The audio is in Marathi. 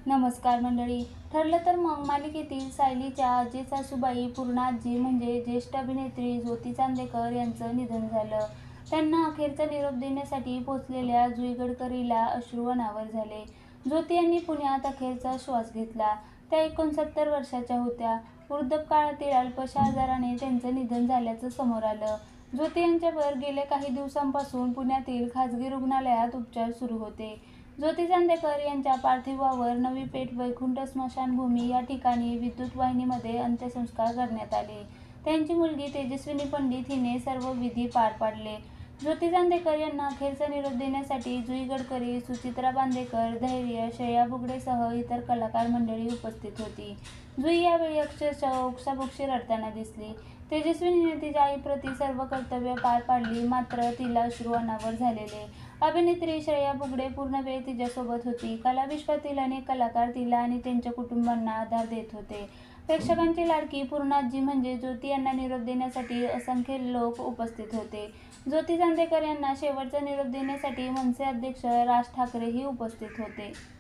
नमस्कार मंडळी. ठरलं तर मग मालिकेतील सायलीच्या आजी सासूबाई पूर्णा आजी म्हणजे ज्येष्ठ अभिनेत्री ज्योती चांदेकर यांचं निधन झालं. त्यांना अखेरचा निरोप देण्यासाठी पोहोचलेल्या जुई गडकरीला अश्रू अनावर झाले. ज्योती यांनी पुण्यात अखेरचा श्वास घेतला. त्या 69 वर्षाच्या होत्या. वृद्धापकाळातील अल्पशा आजाराने त्यांचं निधन झाल्याचं समोर आलं. ज्योती यांच्यावर गेल्या काही दिवसांपासून पुण्यातील खासगी रुग्णालयात उपचार सुरू होते. ज्योती चांदेकर यांच्या पार्थिवावर नवी पेठ वैकुंठ स्मशानभूमी या ठिकाणी विद्युत वाहिनीमध्ये अंत्यसंस्कार करण्यात आले. त्यांची मुलगी तेजस्विनी पंडित हिने सर्व विधी पार पाडले. ज्योती चांदेकर यांना अखेरचा निरोप देण्यासाठी जुई गडकरी, सुचित्रा बांदेकर, धैर्य, श्रेया बुगडेसह इतर कलाकार मंडळी उपस्थित होती. जुई यावेळी अक्षरशः ओक्साबोक्शी रडताना दिसली. तेजस्विनीने तिच्या आईप्रती सर्व कर्तव्य पार पाडली, मात्र तिला अश्रू अनावर झालेले. अभिनेत्री श्रेया बुगडे पूर्ण वेळ तिच्यासोबत होती. कलाविश्वातील अनेक कलाकार तिला आणि त्यांच्या कुटुंबांना आधार देत होते. प्रेक्षकांची लाडकी पूर्णाजी म्हणजे ज्योती यांना निरोप देण्यासाठी असंख्य लोक उपस्थित होते. ज्योती चांदेकर यांना शेवटचा निरोप देण्यासाठी मनसे अध्यक्ष राज ठाकरेही उपस्थित होते.